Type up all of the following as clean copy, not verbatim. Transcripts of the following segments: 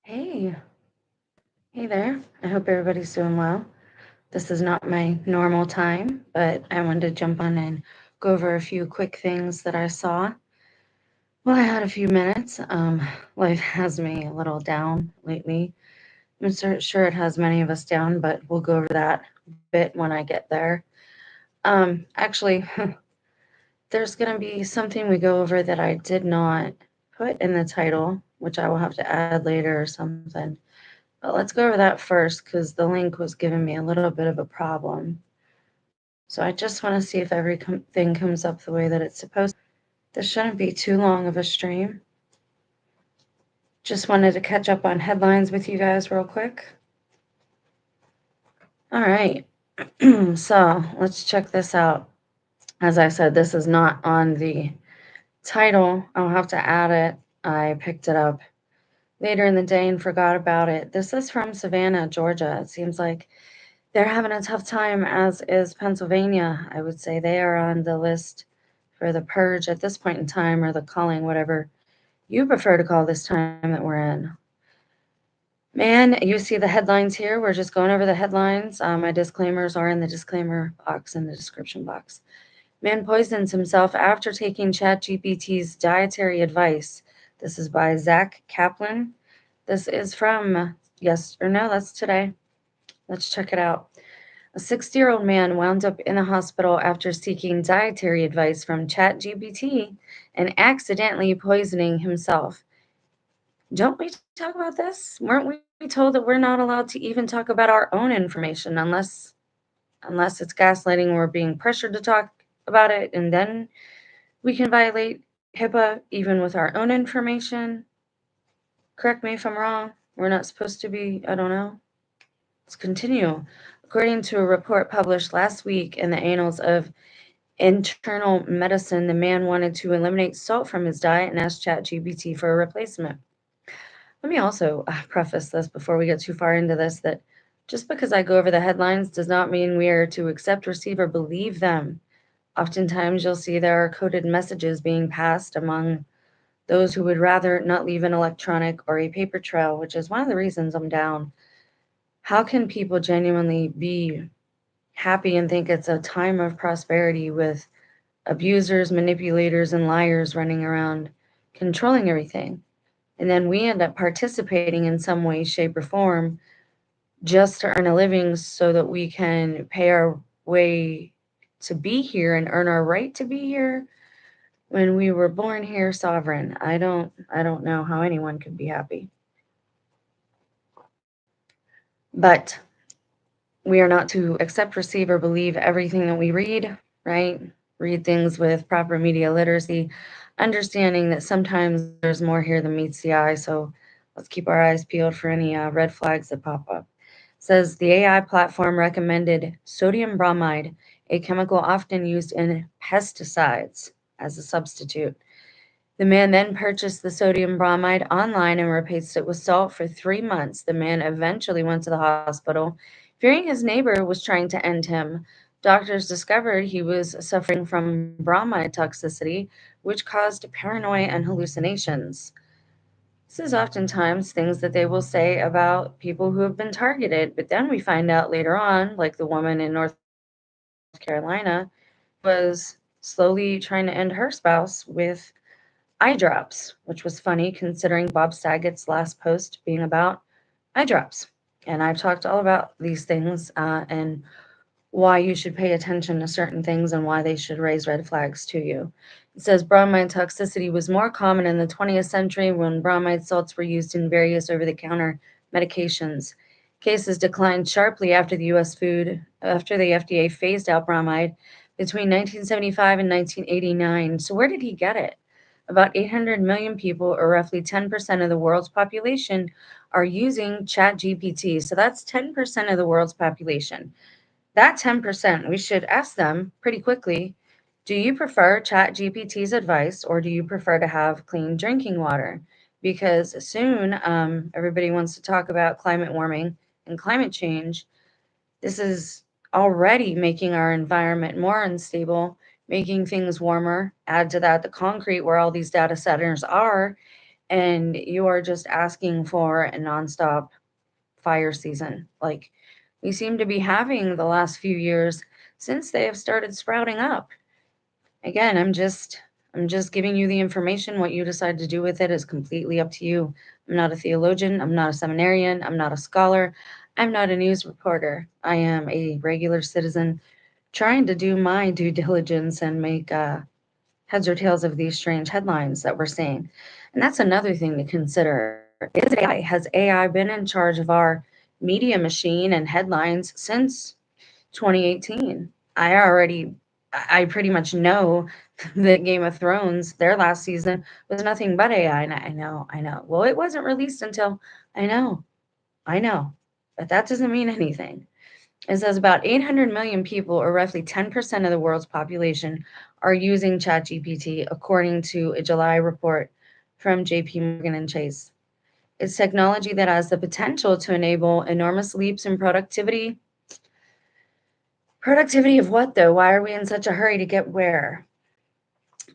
Hey, hey there. I hope everybody's doing well. This is not my normal time, but I wanted to jump on and go over a few quick things that I saw. Well, I had a few minutes. Life has me a little down lately. Sure it has many of us down, but we'll go over that bit when I get there. Actually, there's going to be something we go over that I did not put in the title, which I will have to add later or something. But let's go over that first because the link was giving me a little bit of a problem. So I just want to see if everything comes up the way that it's supposed. This shouldn't be too long of a stream. Just wanted to catch up on headlines with you guys real quick. All right. So let's check this out. As I said, this is not on the title. I'll have to add it. I picked it up later in the day and forgot about it. This is from Savannah, Georgia. It seems like they're having a tough time, as is Pennsylvania. I would say they are on the list for the purge at this point in time, or the calling, whatever you prefer to call this time that we're in. Man, you see the headlines here. We're just going over the headlines. My disclaimers are in the disclaimer box in the description box. Man poisons himself after taking ChatGPT's dietary advice. This is by Zach Kaplan. This is from yes or no, that's today. Let's check it out. A 60-year-old man wound up in the hospital after seeking dietary advice from ChatGPT and accidentally poisoning himself. Don't we talk about this? Weren't we told that we're not allowed to even talk about our own information unless it's gaslighting, we're being pressured to talk about it, and then we can violate HIPAA even with our own information? Correct me if I'm wrong. We're not supposed to be, I don't know. Let's continue. According to a report published last week in the Annals of Internal Medicine, the man wanted to eliminate salt from his diet and asked ChatGPT for a replacement. Let me also preface this before we get too far into this that just because I go over the headlines does not mean we are to accept, receive, or believe them. Oftentimes, you'll see there are coded messages being passed among those who would rather not leave an electronic or a paper trail, which is one of the reasons I'm down. How can people genuinely be happy and think it's a time of prosperity with abusers, manipulators, and liars running around controlling everything? And then we end up participating in some way, shape, or form just to earn a living so that we can pay our way to be here and earn our right to be here when we were born here sovereign. I don't know how anyone could be happy. But we are not to accept, receive, or believe everything that we read, right? Read things with proper media literacy, understanding that sometimes there's more here than meets the eye. So let's keep our eyes peeled for any red flags that pop up. It says the AI platform recommended sodium bromide, a chemical often used in pesticides, as a substitute. The man then purchased the sodium bromide online and replaced it with salt for 3 months. The man eventually went to the hospital, fearing his neighbor was trying to end him. Doctors discovered he was suffering from bromide toxicity, which caused paranoia and hallucinations. This is oftentimes things that they will say about people who have been targeted, but then we find out later on, like the woman in North Carolina, was slowly trying to end her spouse with eye drops, which was funny considering Bob Saget's last post being about eye drops. And I've talked all about these things and why you should pay attention to certain things and why they should raise red flags to you. It says bromide toxicity was more common in the 20th century when bromide salts were used in various over the counter medications. Cases declined sharply after the FDA phased out bromide between 1975 and 1989. So where did he get it? About 800 million people, or roughly 10% of the world's population, are using ChatGPT. So that's 10% of the world's population. That 10%, we should ask them pretty quickly, do you prefer ChatGPT's advice or do you prefer to have clean drinking water? Because soon everybody wants to talk about climate warming and climate change. This is already making our environment more unstable, making things warmer. Add to that the concrete where all these data centers are, and you are just asking for a nonstop fire season like we seem to be having the last few years since they have started sprouting up. Again, I'm just giving you the information. What you decide to do with it is completely up to you. I'm not a theologian, I'm not a seminarian, I'm not a scholar, I'm not a news reporter. I am a regular citizen trying to do my due diligence and make heads or tails of these strange headlines that we're seeing. And that's another thing to consider. Is AI has AI been in charge of our media machine and headlines since 2018? I pretty much know that Game of Thrones, their last season was nothing but AI. And I know. Well, it wasn't released until I know, I know, but that doesn't mean anything. It says about 800 million people, or roughly 10% of the world's population, are using ChatGPT, according to a July report from JP Morgan and Chase. It's technology that has the potential to enable enormous leaps in productivity. Productivity of what, though? Why are we in such a hurry to get where?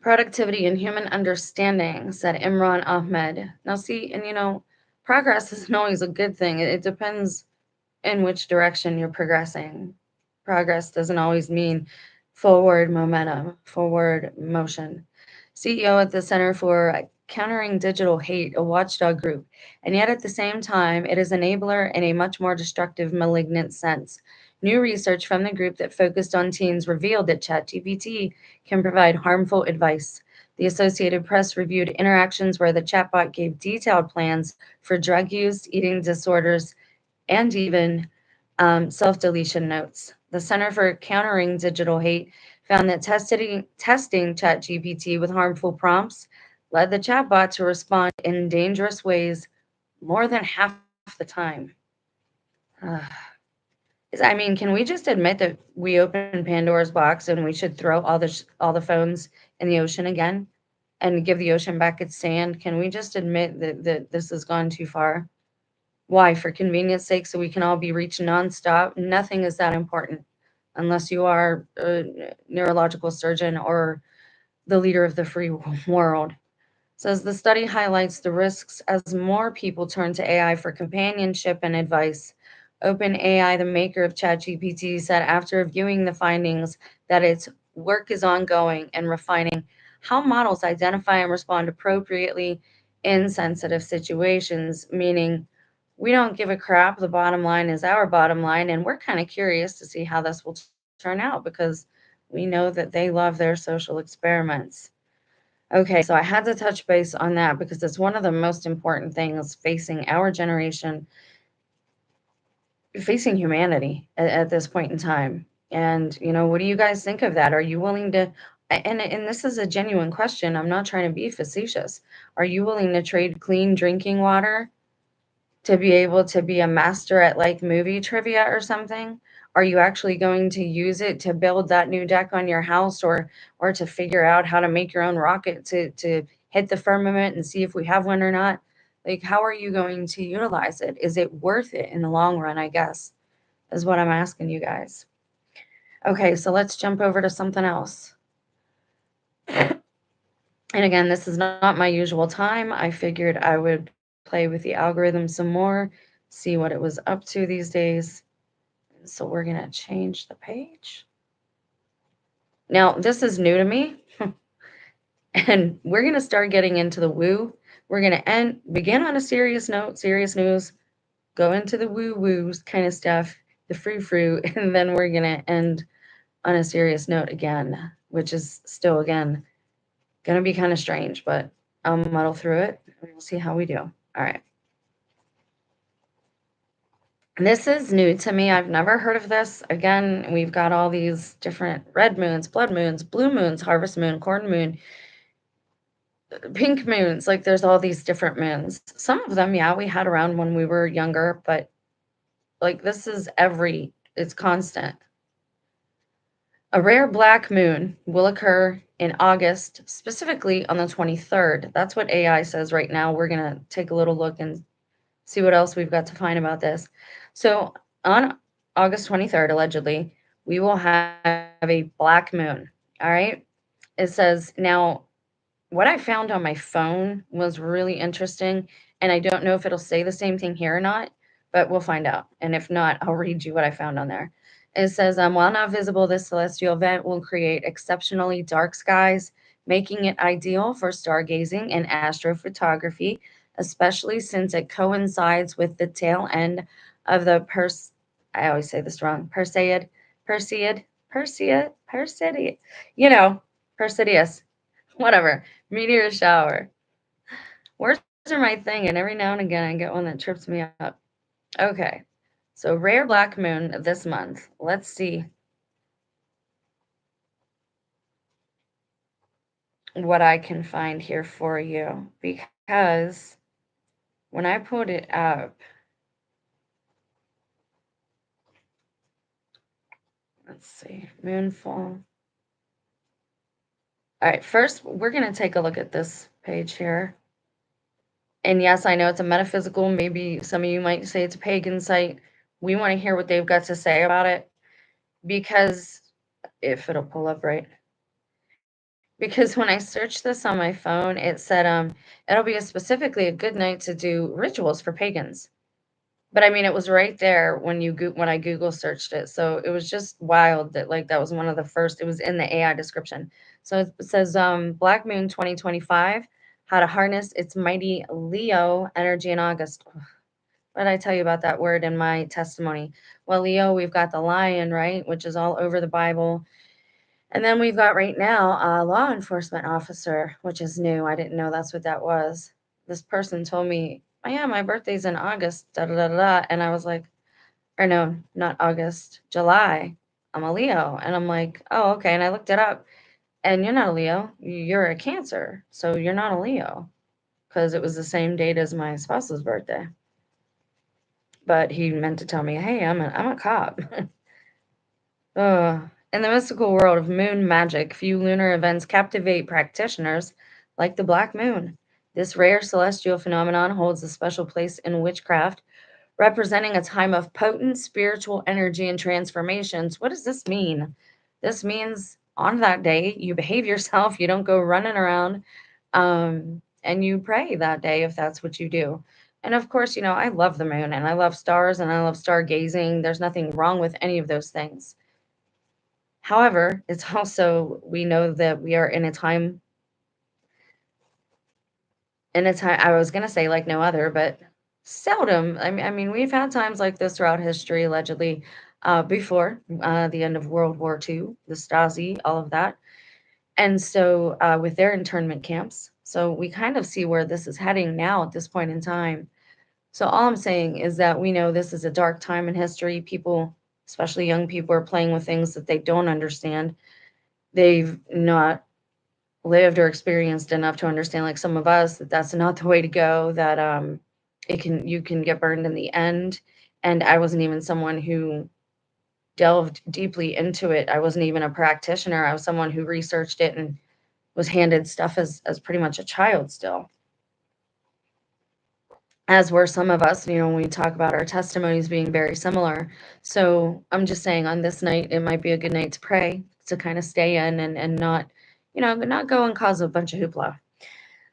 Productivity and human understanding, said Imran Ahmed. Now, see, and progress isn't always a good thing. It depends in which direction you're progressing. Progress doesn't always mean forward momentum, forward motion. CEO at the Center for Countering Digital Hate, a watchdog group, and yet at the same time, it is enabler in a much more destructive, malignant sense. New research from the group that focused on teens revealed that ChatGPT can provide harmful advice. The Associated Press reviewed interactions where the chatbot gave detailed plans for drug use, eating disorders, and even self deletion notes. The Center for Countering Digital Hate found that testing ChatGPT with harmful prompts led the chatbot to respond in dangerous ways more than half the time. I mean, can we just admit that we opened Pandora's box and we should throw all the phones in the ocean again and give the ocean back its sand? Can we just admit that this has gone too far? Why? For convenience sake, so we can all be reached nonstop? Nothing is that important unless you are a neurological surgeon or the leader of the free world. Says the study highlights the risks as more people turn to AI for companionship and advice. OpenAI, the maker of ChatGPT, said after viewing the findings that its work is ongoing and refining how models identify and respond appropriately in sensitive situations, meaning we don't give a crap. The bottom line is our bottom line, and we're kind of curious to see how this will turn out because we know that they love their social experiments. Okay, so I had to touch base on that because it's one of the most important things facing our generation, facing humanity at this point in time. And, what do you guys think of that? Are you willing to, and this is a genuine question. I'm not trying to be facetious. Are you willing to trade clean drinking water to be able to be a master at like movie trivia or something? Are you actually going to use it to build that new deck on your house, or to figure out how to make your own rocket to hit the firmament and see if we have one or not? Like, how are you going to utilize it? Is it worth it in the long run, I guess, is what I'm asking you guys. Okay, so let's jump over to something else. And again, this is not my usual time. I figured I would play with the algorithm some more, see what it was up to these days. So we're going to change the page. Now, this is new to me, and we're going to start getting into the woo. We're going to begin on a serious note, serious news, go into the woo-woos kind of stuff, the frou-frou, and then we're going to end on a serious note again, which is still, again, going to be kind of strange, but I'll muddle through it, and we'll see how we do. All right. This is new to me. I've never heard of this. Again, we've got all these different red moons, blood moons, blue moons, harvest moon, corn moon, pink moons. Like there's all these different moons. Some of them, yeah, we had around when we were younger, but like this is it's constant. A rare black moon will occur in August, specifically on the 23rd. That's what AI says right now. We're going to take a little look and see what else we've got to find about this. So on August 23rd, allegedly, we will have a black moon. All right. It says now What I found on my phone was really interesting, and I don't know if it'll say the same thing here or not, but we'll find out. And if not, I'll read you what I found on there. It says, while not visible, this celestial event will create exceptionally dark skies, making it ideal for stargazing and astrophotography, especially since it coincides with the tail end of the I always say this wrong, Perseid, Perseid, you know, Perseus, whatever, meteor shower. Words are my thing, and every now and again I get one that trips me up. Okay, so rare black moon this month. Let's see what I can find here for you because when I put it up, let's see, moonfall. All right, first we're going to take a look at this page here. And yes, I know it's a metaphysical, maybe some of you might say it's a pagan site. We want to hear what they've got to say about it because if it'll pull up right. Because when I searched this on my phone, it said it'll be specifically a good night to do rituals for pagans. But I mean, it was right there when when I Google searched it. So it was just wild that like that was one of the first. It was in the AI description. So it says Black Moon 2025, how to harness its mighty Leo energy in August. What did I tell you about that word in my testimony? Well, Leo, we've got the lion, right, which is all over the Bible. And then we've got right now a law enforcement officer, which is new. I didn't know that's what that was. This person told me, oh, yeah, my birthday's in August, da da da da. And I was like, or no, not August, July. I'm a Leo. And I'm like, oh, okay. And I looked it up. And you're not a Leo. You're a Cancer. So you're not a Leo because it was the same date as my spouse's birthday. But he meant to tell me, hey, I'm a cop. In the mystical world of moon magic, few lunar events captivate practitioners like the Black Moon. This rare celestial phenomenon holds a special place in witchcraft, representing a time of potent spiritual energy and transformations. What does this mean? This means on that day, you behave yourself, you don't go running around, and you pray that day if that's what you do. And of course, I love the moon and I love stars and I love stargazing. There's nothing wrong with any of those things. However, it's also we know that we are in a time I was gonna say like no other, but seldom. I mean, we've had times like this throughout history, allegedly, before the end of World War II, the Stasi, all of that, and so with their internment camps. So we kind of see where this is heading now at this point in time. So all I'm saying is that we know this is a dark time in history. People, especially young people, are playing with things that they don't understand. They've not lived or experienced enough to understand, like some of us, that that's not the way to go, that you can get burned in the end. And I wasn't even someone who delved deeply into it. I wasn't even a practitioner. I was someone who researched it and was handed stuff as pretty much a child still, as were some of us, when we talk about our testimonies being very similar. So I'm just saying on this night, it might be a good night to pray, to kind of stay in and not, not go and cause a bunch of hoopla.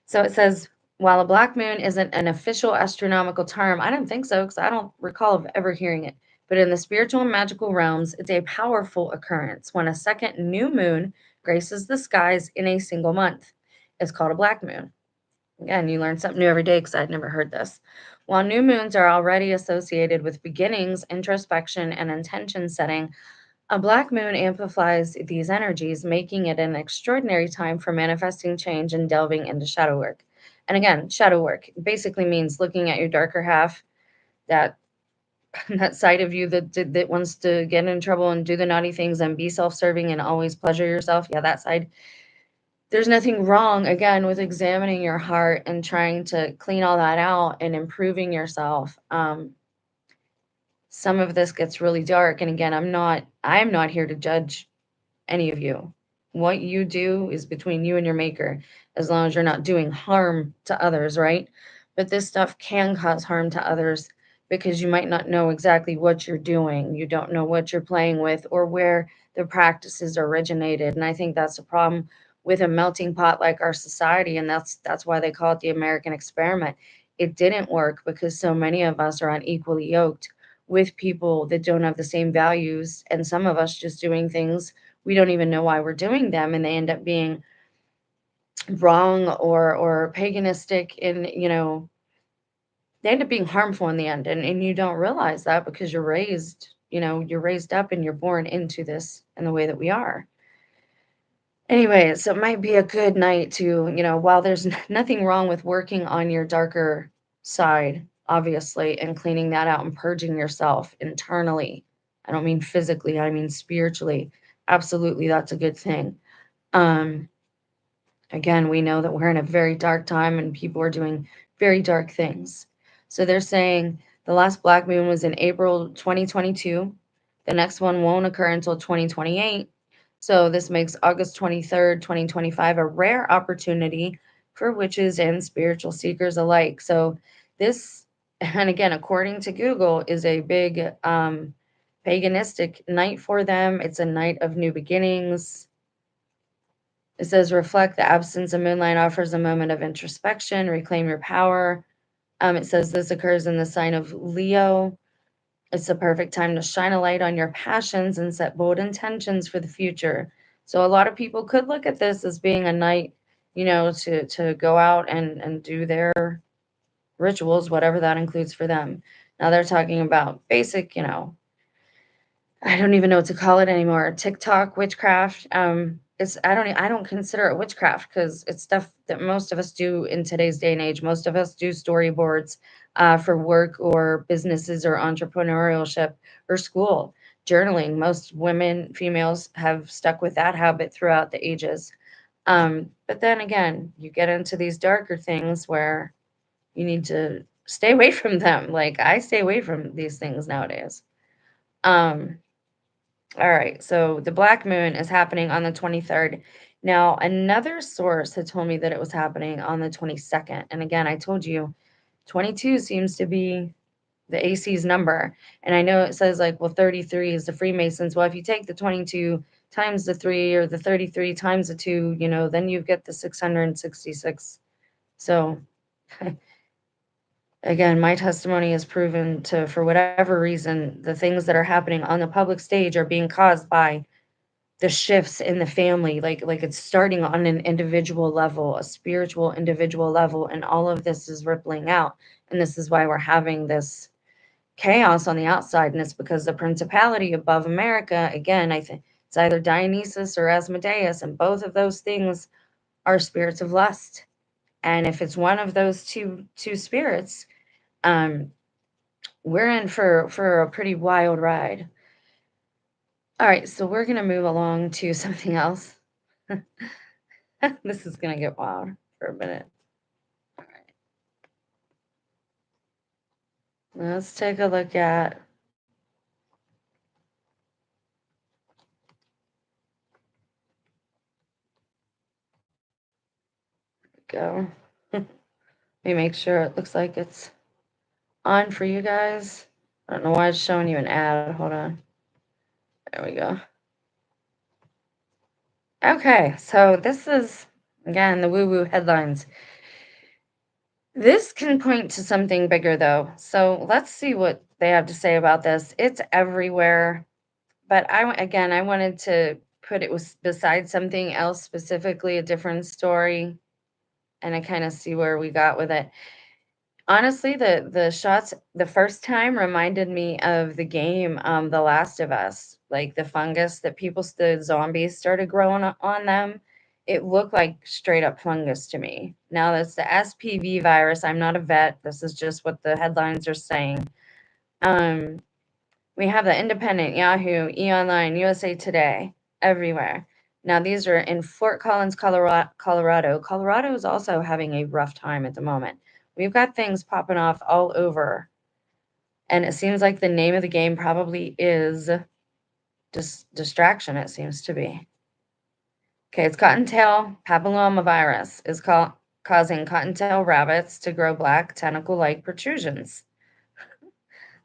So it says, while a black moon isn't an official astronomical term, I don't think so because I don't recall of ever hearing it. But in the spiritual and magical realms, it's a powerful occurrence when a second new moon graces the skies in a single month. It's called a black moon. Again, you learn something new every day because I'd never heard this. While new moons are already associated with beginnings, introspection, and intention setting, a black moon amplifies these energies, making it an extraordinary time for manifesting change and delving into shadow work. And again, shadow work basically means looking at your darker half, that that side of you that wants to get in trouble and do the naughty things and be self-serving and always pleasure yourself. Yeah, that side. There's nothing wrong again with examining your heart and trying to clean all that out and improving yourself. Some of this gets really dark, and again, I'm not here to judge any of you. What you do is between you and your maker, as long as you're not doing harm to others, right? But this stuff can cause harm to others because you might not know exactly what you're doing. You don't know what you're playing with or where the practices originated. And I think that's the problem with a melting pot like our society, and that's why they call it the American experiment. It didn't work because so many of us are unequally yoked with people that don't have the same values, and some of us just doing things we don't even know why we're doing them, and they end up being wrong or paganistic in, they end up being harmful in the end, and you don't realize that because you're raised up and you're born into this in the way that we are. Anyway, so it might be a good night to, while there's nothing wrong with working on your darker side, obviously, and cleaning that out and purging yourself internally. I don't mean physically, I mean spiritually. Absolutely, that's a good thing. Um, Again, we know that we're in a very dark time and people are doing very dark things. So they're saying the last black moon was in April 2022. The next one won't occur until 2028. So this makes August 23rd, 2025 a rare opportunity for witches and spiritual seekers alike. So this, and again, according to Google, is a big paganistic night for them. It's a night of new beginnings. It says reflect the absence of moonlight offers a moment of introspection, reclaim your power. It says this occurs in the sign of Leo. It's the perfect time to shine a light on your passions and set bold intentions for the future. So a lot of people could look at this as being a night, to go out and do their rituals, whatever that includes for them. Now they're talking about basic, I don't even know what to call it anymore. TikTok witchcraft. I don't consider it witchcraft because it's stuff that most of us do in today's day and age. Most of us do storyboards for work or businesses or entrepreneurship or school. Journaling. Most women, females have stuck with that habit throughout the ages. But then again, you get into these darker things where you need to stay away from them. Like I stay away from these things nowadays. Um, all right, so the black moon is happening on the 23rd. Now, another source had told me that it was happening on the 22nd. And again, I told you 22 seems to be the AC's number. And I know it says like, well, 33 is the Freemasons. Well, if you take the 22 times the 3 or the 33 times the 2, then you get the 666. So again, my testimony is proven to, for whatever reason, the things that are happening on the public stage are being caused by the shifts in the family, like it's starting on an individual level, a spiritual individual level, and all of this is rippling out. And this is why we're having this chaos on the outside, and it's because the principality above America, again, I think it's either Dionysus or Asmodeus, and both of those things are spirits of lust. And if it's one of those two spirits, um, we're in for a pretty wild ride. All right, so we're gonna move along to something else. This is gonna get wild for a minute. All right, let's take a look at go. Let me make sure it looks like it's on for you guys. I don't know why it's showing you an ad. Hold on. There we go. Okay, so this is again the woo-woo headlines. This can point to something bigger though. So let's see what they have to say about this. It's everywhere. But I wanted to put it was beside something else, specifically a different story, and I kind of see where we got with it. Honestly, the shots the first time reminded me of the game The Last of Us, like the fungus that the zombies started growing on them. It looked like straight up fungus to me. Now that's the SPV virus. I'm not a vet. This is just what the headlines are saying. Um, we have the Independent, Yahoo, E! Online, USA Today, everywhere. Now, these are in Fort Collins, Colorado. Colorado is also having a rough time at the moment. We've got things popping off all over. And it seems like the name of the game probably is distraction, it seems to be. Okay, it's cottontail papillomavirus is causing cottontail rabbits to grow black tentacle-like protrusions.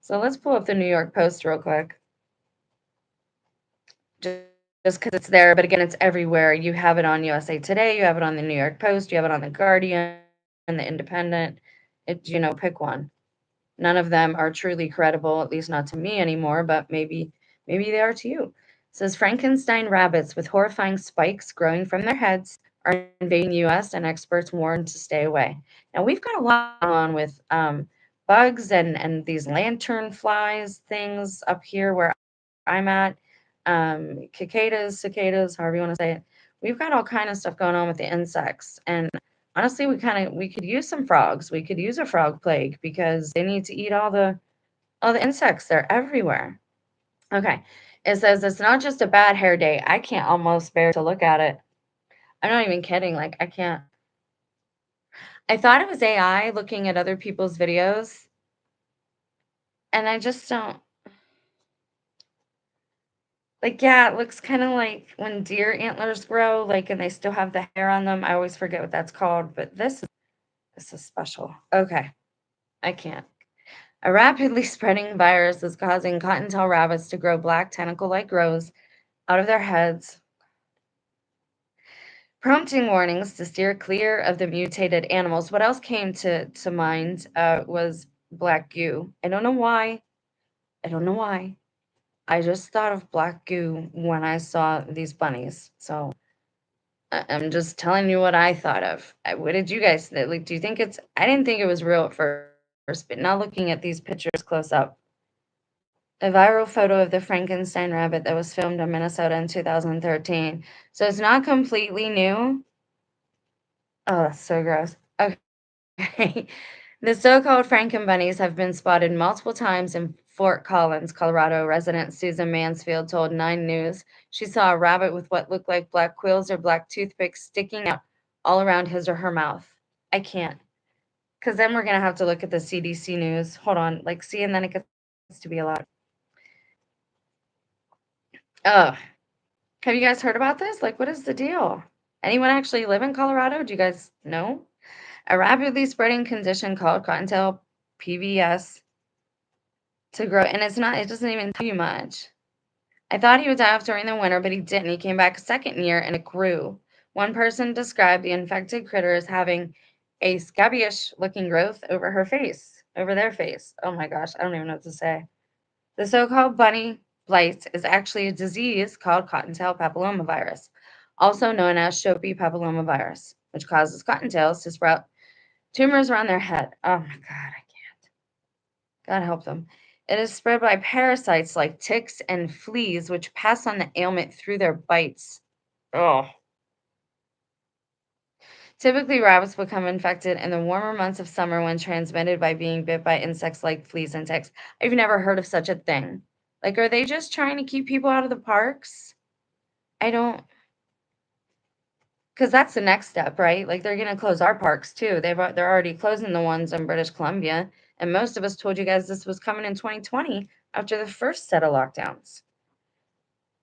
So let's pull up the New York Post real quick. just because it's there. But again, it's everywhere. You have it on USA Today, you have it on the New York Post, you have it on the Guardian, the Independent. Pick one. None of them are truly credible, at least not to me anymore, but maybe they are to you. It says Frankenstein rabbits with horrifying spikes growing from their heads are invading the US and experts warn to stay away. Now we've got a lot going on with bugs and these lantern flies things up here where I'm at. Cicadas, however you want to say it. We've got all kind of stuff going on with the insects. And honestly, we could use some frogs. We could use a frog plague because they need to eat all the insects. They're everywhere. Okay. It says it's not just a bad hair day. I can't almost bear to look at it. I'm not even kidding. Like I can't. I thought it was AI looking at other people's videos, and I just don't like. Yeah, it looks kind of like when deer antlers grow, like, and they still have the hair on them. I always forget what that's called, but this is special. Okay, I can't. A rapidly spreading virus is causing cottontail rabbits to grow black tentacle-like growths out of their heads, prompting warnings to steer clear of the mutated animals. What else came to mind was black goo. I don't know why. I don't know why. I just thought of black goo when I saw these bunnies. So I'm just telling you what I thought of. What did you guys think? Like? Do you think it's? I didn't think it was real at first, but now looking at these pictures close up, a viral photo of the Frankenstein rabbit that was filmed in Minnesota in 2013. So it's not completely new. Oh, that's so gross. Okay. The so-called Franken bunnies have been spotted multiple times in Fort Collins, Colorado. Resident Susan Mansfield told Nine News she saw a rabbit with what looked like black quills or black toothpicks sticking out all around his or her mouth. I can't, because then we're gonna have to look at the CDC news. Hold on, like, see, and then it gets to be a lot. Ugh. Have you guys heard about this? Like, what is the deal? Anyone actually live in Colorado? Do you guys know? A rapidly spreading condition called cottontail PVS to grow, and it doesn't even tell you much. I thought he would die off during the winter, but he didn't. He came back a second year and it grew. One person described the infected critter as having a scabbyish looking growth over their face. Oh my gosh, I don't even know what to say. The so-called bunny blight is actually a disease called cottontail papillomavirus, also known as Shopi papillomavirus, which causes cottontails to sprout tumors around their head. Oh my God, I can't. God help them. It is spread by parasites like ticks and fleas, which pass on the ailment through their bites. Oh. Typically, rabbits become infected in the warmer months of summer when transmitted by being bit by insects like fleas and ticks. I've never heard of such a thing. Like, are they just trying to keep people out of the parks? I don't, because that's the next step, right? Like, they're going to close our parks too. They're already closing the ones in British Columbia, and most of us told you guys this was coming in 2020 after the first set of lockdowns.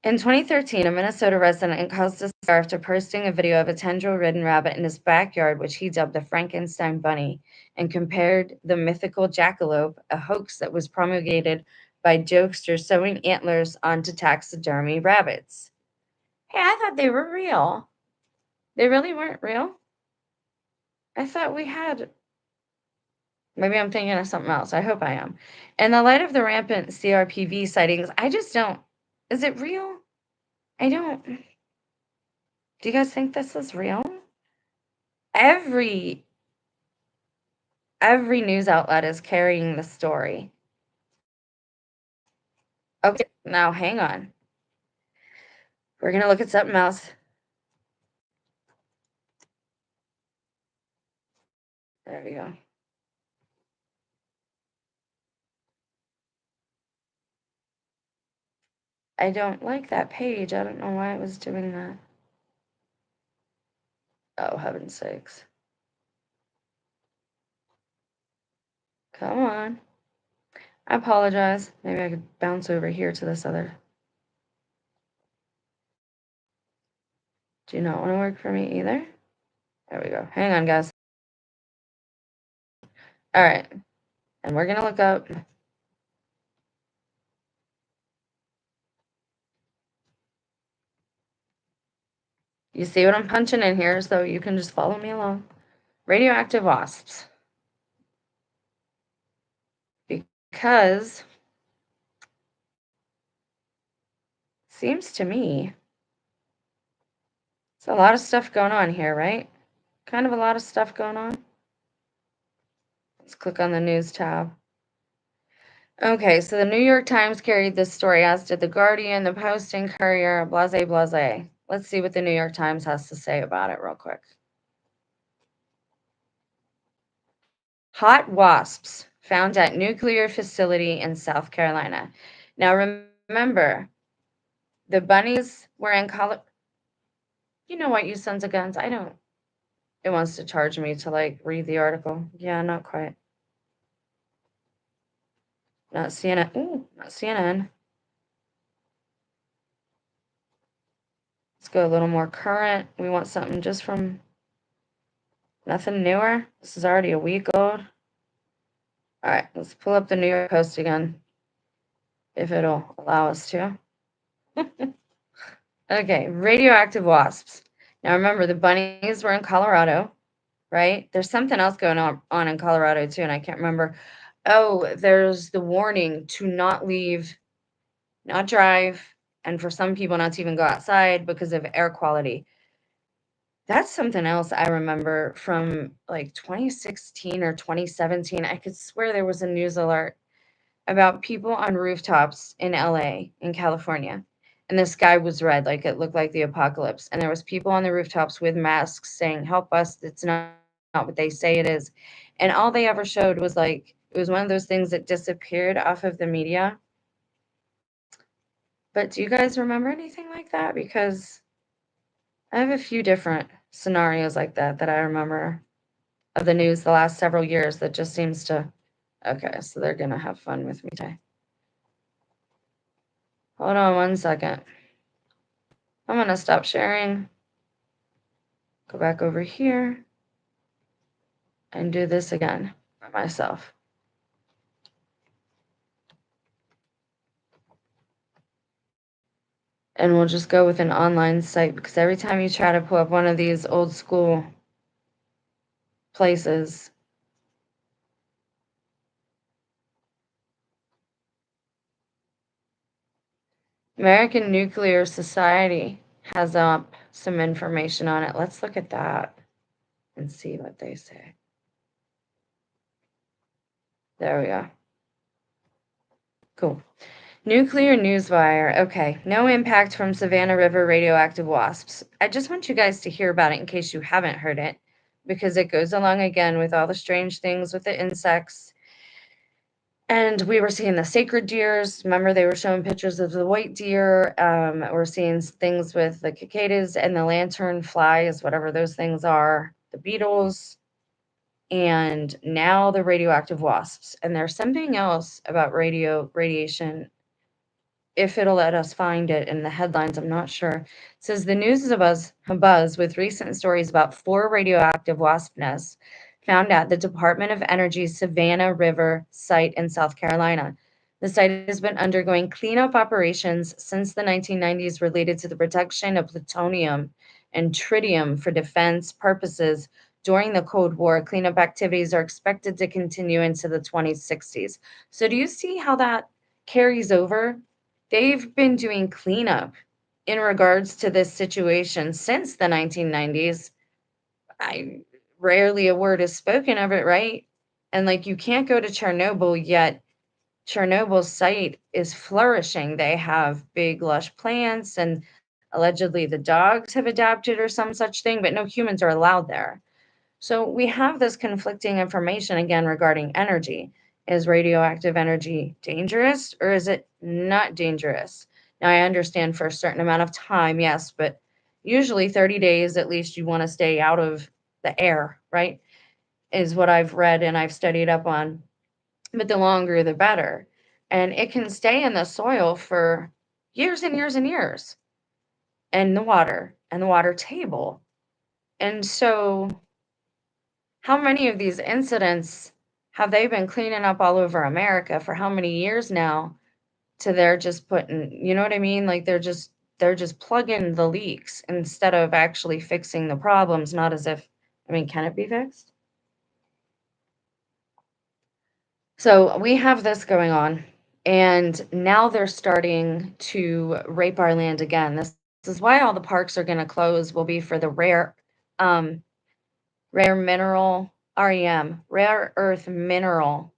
In 2013, a Minnesota resident caused a scar after posting a video of a tendril-ridden rabbit in his backyard, which he dubbed the Frankenstein bunny, and compared the mythical jackalope, a hoax that was promulgated by jokesters sewing antlers onto taxidermy rabbits. Hey, I thought they were real. They really weren't real? I thought we had. Maybe I'm thinking of something else. I hope I am. In the light of the rampant CRPV sightings, I just don't. Is it real? I don't. Do you guys think this is real? Every every news outlet is carrying the story. Okay, now hang on. We're gonna look at something else. There we go. I don't like that page. I don't know why it was doing that. Oh, heaven's sakes. Come on. I apologize. Maybe I could bounce over here to this other. Do you not want to work for me either? There we go. Hang on, guys. All right. And we're going to look up. You see what I'm punching in here, so you can just follow me along. Radioactive wasps. Because seems to me it's a lot of stuff going on here, right? Kind of a lot of stuff going on. Let's click on the news tab. Okay, so the New York Times carried this story, as did the Guardian, the Post, and Courier, blase, blase. Let's see what the New York Times has to say about it real quick. Hot wasps found at nuclear facility in South Carolina. Now remember, the bunnies were in Colorado. You know what, you sons of guns? I don't. It wants to charge me to like read the article. Yeah, not quite. Not CNN. Ooh, not CNN. Let's go a little more current. We want something just from nothing newer. This is already a week old. All right, let's pull up the New York Post again, if it'll allow us to. Okay, radioactive wasps. Now remember, the bunnies were in Colorado, right? There's something else going on in Colorado too, and I can't remember. Oh, there's the warning to not leave, not drive, and for some people not to even go outside because of air quality. That's something else I remember from like 2016 or 2017. I could swear there was a news alert about people on rooftops in LA, in California. And the sky was red, like it looked like the apocalypse. And there was people on the rooftops with masks saying, "Help us, it's not what they say it is." And all they ever showed was like it was one of those things that disappeared off of the media. But do you guys remember anything like that? Because I have a few different scenarios like that that I remember of the news the last several years that just seems to. Okay, so they're gonna have fun with me today. Hold on one second. I'm gonna stop sharing, go back over here, and do this again for myself. And we'll just go with an online site, because every time you try to pull up one of these old school places, American Nuclear Society has up some information on it. Let's look at that and see what they say. There we go. Cool. Nuclear Newswire. Okay, no impact from Savannah River radioactive wasps. I just want you guys to hear about it in case you haven't heard it, because it goes along again with all the strange things with the insects. And we were seeing the sacred deers. Remember, they were showing pictures of the white deer. We're seeing things with the cicadas and the lantern flies, whatever those things are, the beetles, and now the radioactive wasps. And there's something else about radiation, if it'll let us find it in the headlines, I'm not sure. It says the news is abuzz with recent stories about 4 radioactive wasp nests found at the Department of Energy's Savannah River site in South Carolina. The site has been undergoing cleanup operations since the 1990s related to the protection of plutonium and tritium for defense purposes during the Cold War. Cleanup activities are expected to continue into the 2060s. So do you see how that carries over? They've been doing cleanup in regards to this situation since the 1990s. I rarely a word is spoken of it, right? And like you can't go to Chernobyl yet. Chernobyl's site is flourishing. They have big lush plants and allegedly the dogs have adapted or some such thing, but no humans are allowed there. So we have this conflicting information again regarding energy. Is radioactive energy dangerous or is it not dangerous? Now, I understand for a certain amount of time, yes, but usually 30 days at least you want to stay out of the air, right? Is what I've read and I've studied up on. But the longer, the better. And it can stay in the soil for years and years and years, and the water table. And so how many of these incidents have they been cleaning up all over America for how many years now to they're just putting, you know what I mean? Like they're just they're just plugging the leaks instead of actually fixing the problems, not as if, I mean, can it be fixed? So we have this going on, and now they're starting to rape our land again. This is why all the parks are going to close, will be for the um, rare mineral, REM, rare earth mineral,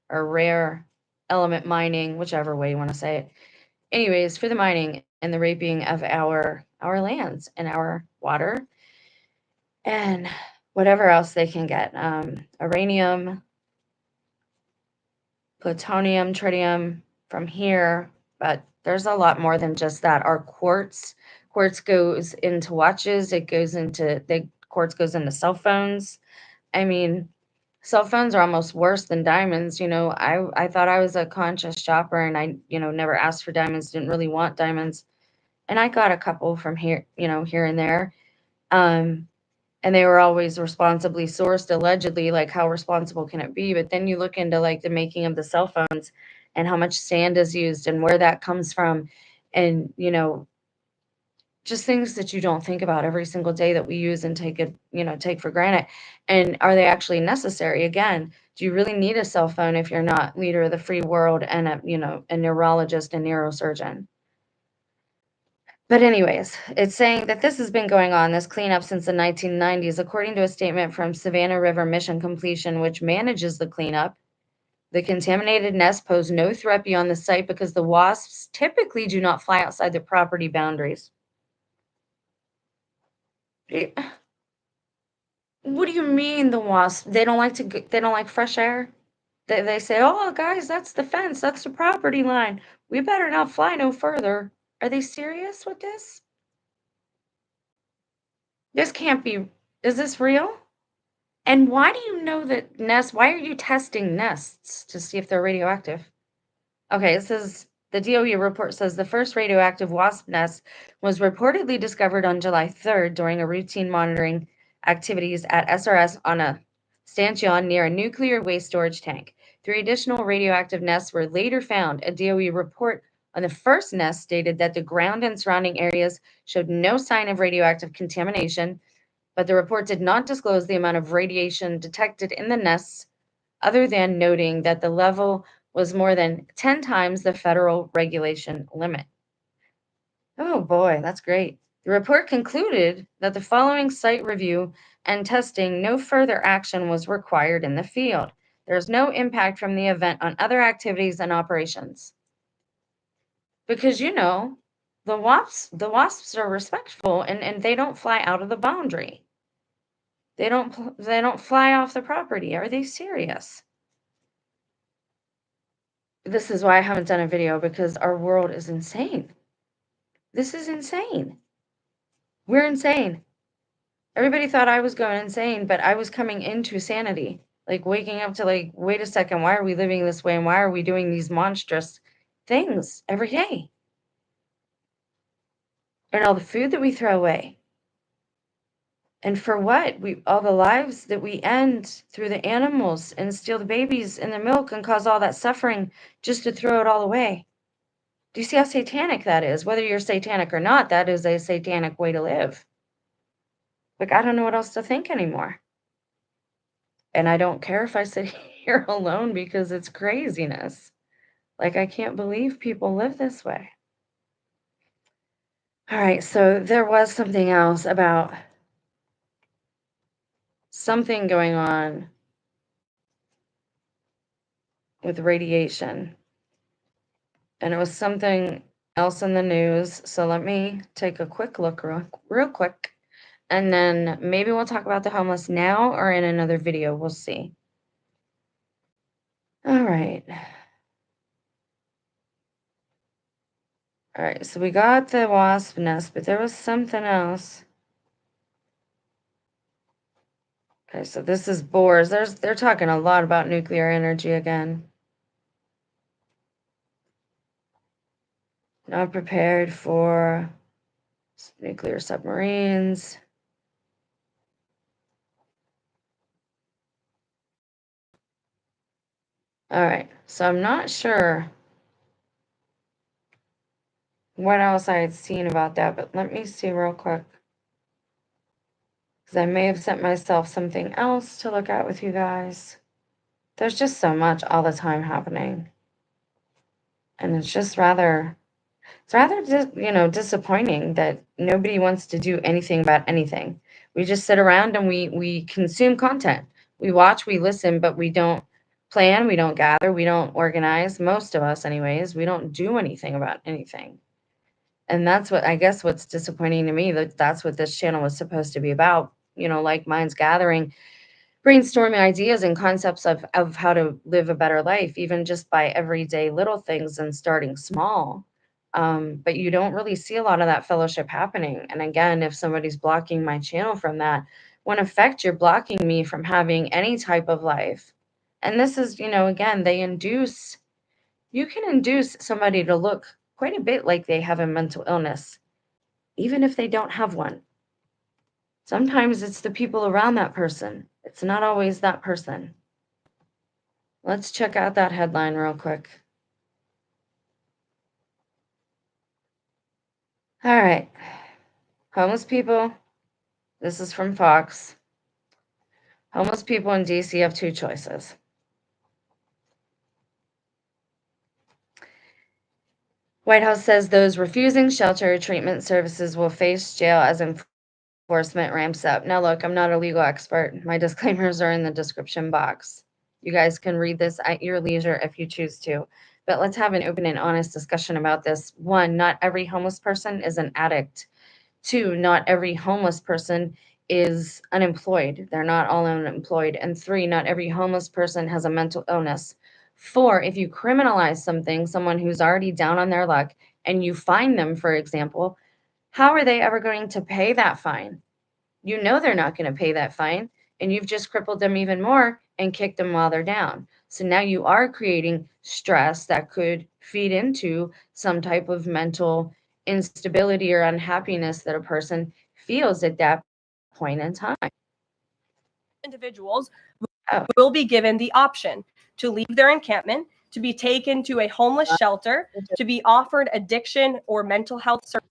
or rare element mining, whichever way you want to say it. Anyways, for the mining and the raping of our lands and our water and whatever else they can get, uranium, plutonium, tritium from here, but there's a lot more than just that. Our quartz goes into watches, it goes into the quartz goes into cell phones. I mean, cell phones are almost worse than diamonds. I thought I was a conscious shopper, and I, never asked for diamonds, didn't really want diamonds. And I got a couple from here, here and there. Um, and they were always responsibly sourced, allegedly. Like, how responsible can it be? But then you look into like the making of the cell phones and how much sand is used and where that comes from, and just things that you don't think about every single day that we use and take for granted. And are they actually necessary? Again, do you really need a cell phone if you're not leader of the free world and a neurologist and neurosurgeon? But anyways, it's saying that this has been going on, this cleanup, since the 1990s, according to a statement from Savannah River Mission Completion, which manages the cleanup. The contaminated nests pose no threat beyond the site because the wasps typically do not fly outside the property boundaries. Eh, What do you mean the wasps? They don't like fresh air? They say, "Oh, guys, that's the fence. That's the property line. We better not fly no further." Are they serious with this? This can't be. Is this real? And why do you know that nests? Why are you testing nests to see if they're radioactive? Okay, it says the DOE report says the first radioactive wasp nest was reportedly discovered on July 3rd during a routine monitoring activities at SRS on a stanchion near a nuclear waste storage tank. Three additional radioactive nests were later found. A DOE report on the first nest stated that the ground and surrounding areas showed no sign of radioactive contamination, but the report did not disclose the amount of radiation detected in the nests, other than noting that the level was more than 10 times the federal regulation limit. Oh boy, that's great. The report concluded that the following site review and testing, no further action was required in the field. There is no impact from the event on other activities and operations. Because the wasps are respectful, and they don't fly out of the boundary. They don't fly off the property. Are they serious? This is why I haven't done a video, because our world is insane. This is insane. We're insane. Everybody thought I was going insane, but I was coming into sanity. Like, waking up to, like, wait a second, why are we living this way, and why are we doing these monstrous things every day? And all the food that we throw away. And for what? All the lives that we end through the animals and steal the babies and the milk and cause all that suffering just to throw it all away. Do you see how satanic that is? Whether you're satanic or not, that is a satanic way to live. Like, I don't know what else to think anymore. And I don't care if I sit here alone, because it's craziness. Like, I can't believe people live this way. All right, so there was something else about something going on with radiation. And it was something else in the news. So let me take a quick look real quick. And then maybe we'll talk about the homeless now or in another video. We'll see. All right. All right, so we got the wasp nest, but there was something else. Okay, so this is boars. They're talking a lot about nuclear energy again. Not prepared for nuclear submarines. All right, so I'm not sure what else I had seen about that, but let me see real quick. Because I may have sent myself something else to look at with you guys. There's just so much all the time happening. And it's just rather disappointing that nobody wants to do anything about anything. We just sit around and we consume content. We watch, we listen, but we don't plan, we don't gather, we don't organize. Most of us, anyways, we don't do anything about anything. And that's what I guess what's disappointing to me, that that's what this channel was supposed to be about. Like minds gathering, brainstorming ideas and concepts of how to live a better life, even just by everyday little things and starting small. But you don't really see a lot of that fellowship happening. And again, if somebody's blocking my channel from that, when effect, you're blocking me from having any type of life. And this is, again, you can induce somebody to look quite a bit like they have a mental illness, even if they don't have one. Sometimes it's the people around that person. It's not always that person. Let's check out that headline real quick. All right. Homeless people. This is from Fox. Homeless people in DC have two choices. White House says those refusing shelter treatment services will face jail as enforcement ramps up. Now, look, I'm not a legal expert. My disclaimers are in the description box. You guys can read this at your leisure if you choose to. But let's have an open and honest discussion about this. One, not every homeless person is an addict. Two, not every homeless person is unemployed. They're not all unemployed. And three, not every homeless person has a mental illness. Four, if you criminalize someone who's already down on their luck, and you fine them, for example, how are they ever going to pay that fine? You know they're not going to pay that fine, and you've just crippled them even more and kicked them while they're down. So now you are creating stress that could feed into some type of mental instability or unhappiness that a person feels at that point in time. Individuals Oh, will be given the option to leave their encampment, to be taken to a homeless shelter, to be offered addiction or mental health services.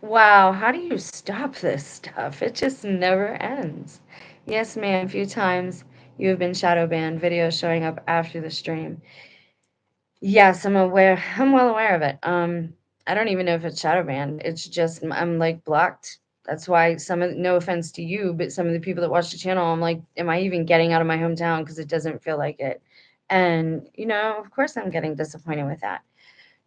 wow, how do you stop this stuff? It just never ends. Yes, ma'am, a few times you have been shadow banned, videos showing up after the stream. Yes, I'm aware. I'm well aware of it. I don't even know if it's shadow banned. It's just I'm like blocked. That's why no offense to you, but some of the people that watch the channel, I'm like, am I even getting out of my hometown? Because it doesn't feel like it. And, of course I'm getting disappointed with that.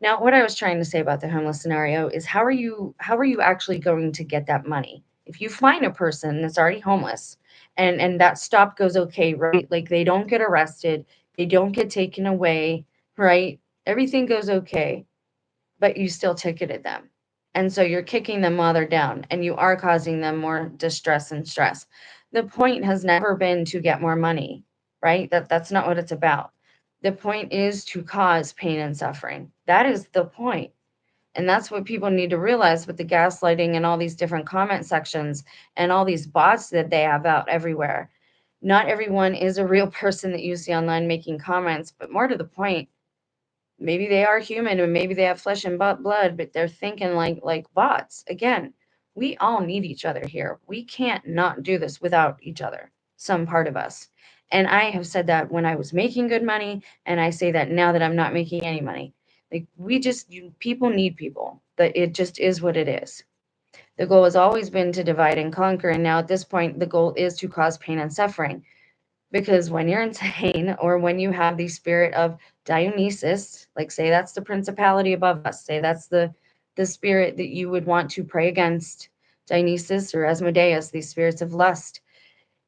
Now, what I was trying to say about the homeless scenario is how are you actually going to get that money? If you find a person that's already homeless and that stop goes okay, right? Like they don't get arrested, they don't get taken away, right? Everything goes okay, but you still ticketed them. And so you're kicking them while they're down and you are causing them more distress and stress. The point has never been to get more money, right? That's not what it's about. The point is to cause pain and suffering. That is the point. And that's what people need to realize with the gaslighting and all these different comment sections and all these bots that they have out everywhere. Not everyone is a real person that you see online making comments, but more to the point, maybe they are human and maybe they have flesh and blood, but they're thinking like bots. Again, we all need each other here. We can't not do this without each other, some part of us. And I have said that when I was making good money, and I say that now that I'm not making any money. Like people need people. That it just is what it is. The goal has always been to divide and conquer, and now at this point, the goal is to cause pain and suffering. Because when you're insane or when you have the spirit of Dionysus, like say that's the principality above us, say that's the spirit that you would want to pray against, Dionysus or Asmodeus, these spirits of lust,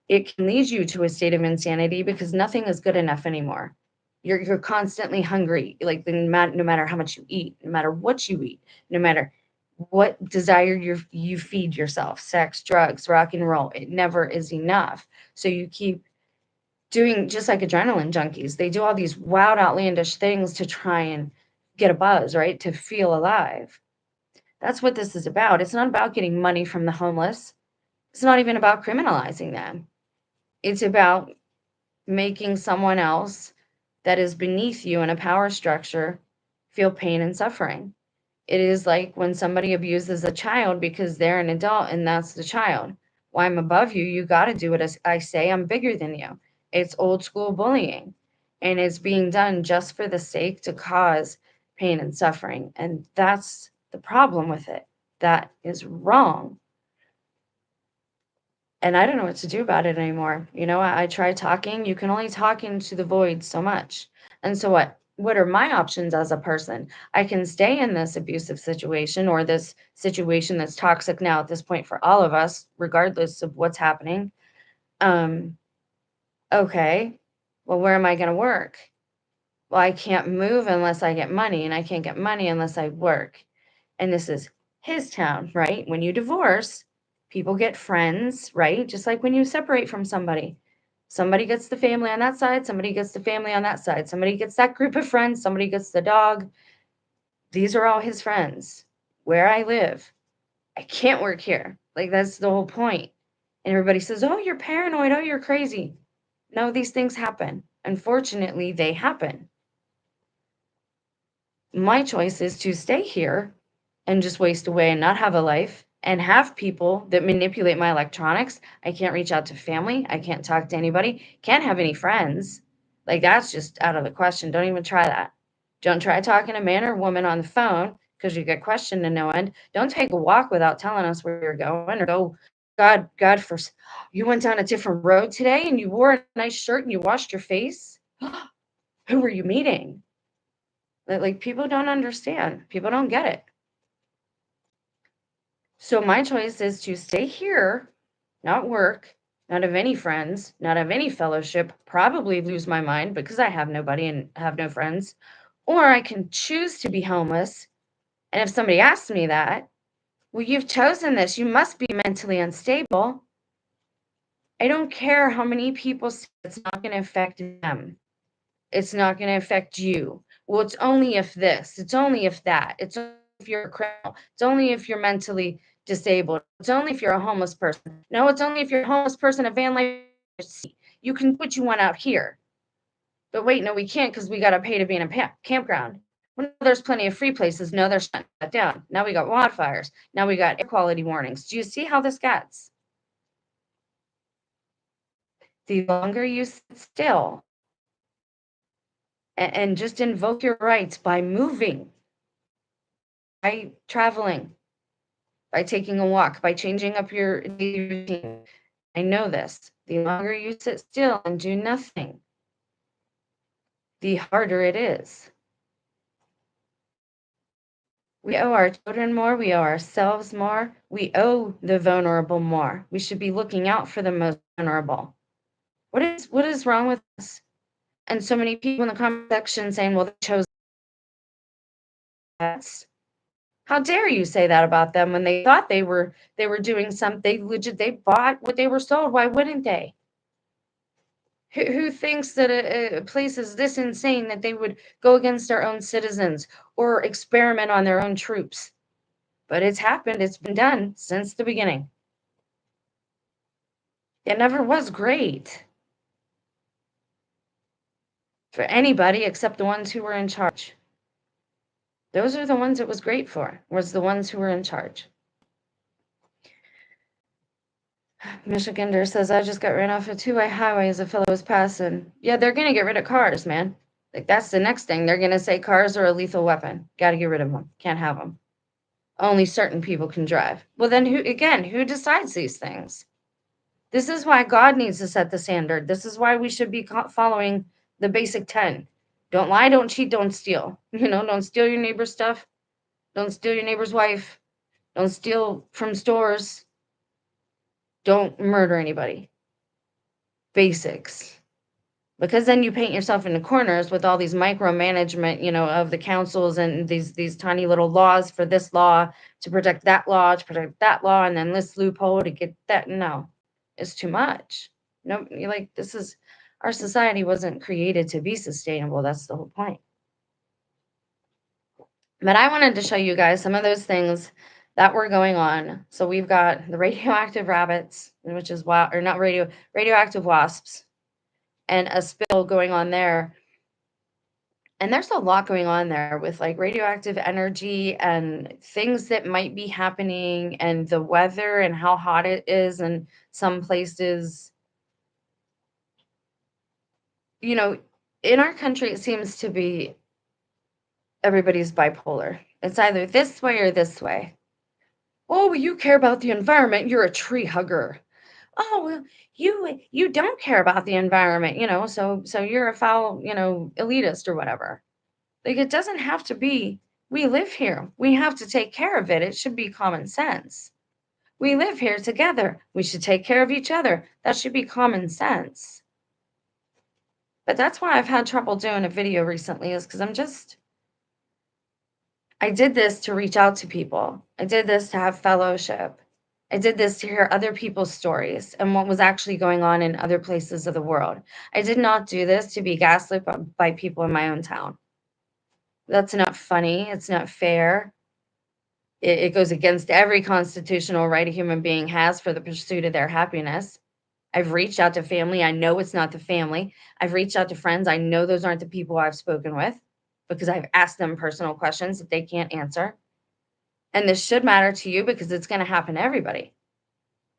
it can lead you to a state of insanity because nothing is good enough anymore. You're constantly hungry, like no matter how much you eat, no matter what you eat, no matter what desire you feed yourself, sex, drugs, rock and roll, it never is enough. So you keep doing just like adrenaline junkies. They do all these wild, outlandish things to try and get a buzz, right? To feel alive. That's what this is about. It's not about getting money from the homeless. It's not even about criminalizing them. It's about making someone else that is beneath you in a power structure feel pain and suffering. It is like when somebody abuses a child because they're an adult and that's the child. Well, I'm above you. You got to do what I say. I'm bigger than you. It's old school bullying. And it's being done just for the sake to cause pain and suffering. And that's the problem with it. That is wrong. And I don't know what to do about it anymore. I try talking. You can only talk into the void so much. And so what are my options as a person? I can stay in this abusive situation or this situation that's toxic now at this point for all of us, regardless of what's happening. Um, okay. Well, where am I going to work? Well, I can't move unless I get money, and I can't get money unless I work. And this is his town, right? When you divorce, people get friends, right? Just like when you separate from somebody. Somebody gets the family on that side, somebody gets the family on that side, somebody gets that group of friends, somebody gets the dog. These are all his friends. Where I live, I can't work here. Like, that's the whole point. And everybody says, oh, you're paranoid. Oh, you're crazy. No, these things happen. Unfortunately, they happen. My choice is to stay here and just waste away and not have a life and have people that manipulate my electronics. I can't reach out to family. I can't talk to anybody. Can't have any friends. Like, that's just out of the question. Don't even try that. Don't try talking to a man or woman on the phone because you get questioned to no end. Don't take a walk without telling us where you're going, or go, God, first, you went down a different road today and you wore a nice shirt and you washed your face. Who were you meeting? Like, people don't understand. People don't get it. So my choice is to stay here, not work, not have any friends, not have any fellowship, probably lose my mind because I have nobody and have no friends. Or I can choose to be homeless. And if somebody asks me that, well, you've chosen this. You must be mentally unstable. I don't care how many people say it's not going to affect them. It's not going to affect you. Well, it's only if this, it's only if that, it's only if you're a criminal, it's only if you're mentally disabled, it's only if you're a homeless person. No, it's only if you're a homeless person, a van life. You can do what you want out here. But wait, no, we can't because we got to pay to be in a campground. Well, no, there's plenty of free places. No, they're shut down. Now we got wildfires. Now we got air quality warnings. Do you see how this gets? The longer you sit still and just invoke your rights by moving, by traveling, by taking a walk, by changing up your daily routine. I know this. The longer you sit still and do nothing, the harder it is. We owe our children more. We owe ourselves more. We owe the vulnerable more. We should be looking out for the most vulnerable. What is wrong with us? And so many people in the comment section saying, well, they chose us. How dare you say that about them when they thought they were doing something legit? They bought what they were sold. Why wouldn't they? Who thinks that a place is this insane that they would go against their own citizens or experiment on their own troops? But it's happened. It's been done since the beginning. It never was great for anybody except the ones who were in charge. Those are the ones it was great for, was the ones who were in charge. Michigander says, I just got ran off a two-way highway as a fellow was passing. Yeah, they're going to get rid of cars, man. Like, that's the next thing. They're going to say cars are a lethal weapon. Got to get rid of them. Can't have them. Only certain people can drive. Well, then who decides these things? This is why God needs to set the standard. This is why we should be following the basic 10. Don't lie, don't cheat, don't steal. Don't steal your neighbor's stuff. Don't steal your neighbor's wife. Don't steal from stores. Don't murder anybody. Basics. Because then you paint yourself into corners with all these micromanagement, of the councils and these tiny little laws for this law to protect that law, and then this loophole to get that. No, it's too much. No, you're like, our society wasn't created to be sustainable. That's the whole point. But I wanted to show you guys some of those things that were going on. So we've got the radioactive rabbits, which is radioactive wasps, and a spill going on there. And there's a lot going on there with like radioactive energy and things that might be happening and the weather and how hot it is in some places. You know, in our country, it seems to be everybody's bipolar. It's either this way or this way. Oh, well, you care about the environment, you're a tree hugger. Oh, well, you don't care about the environment, so you're a foul, elitist or whatever. Like it doesn't have to be, we live here. We have to take care of it. It should be common sense. We live here together. We should take care of each other. That should be common sense. But that's why I've had trouble doing a video recently, is because I did this to reach out to people. I did this to have fellowship. I did this to hear other people's stories and what was actually going on in other places of the world. I did not do this to be gaslit by people in my own town. That's not funny. It's not fair. It goes against every constitutional right a human being has for the pursuit of their happiness. I've reached out to family. I know it's not the family. I've reached out to friends. I know those aren't the people I've spoken with because I've asked them personal questions that they can't answer. And this should matter to you because it's going to happen to everybody.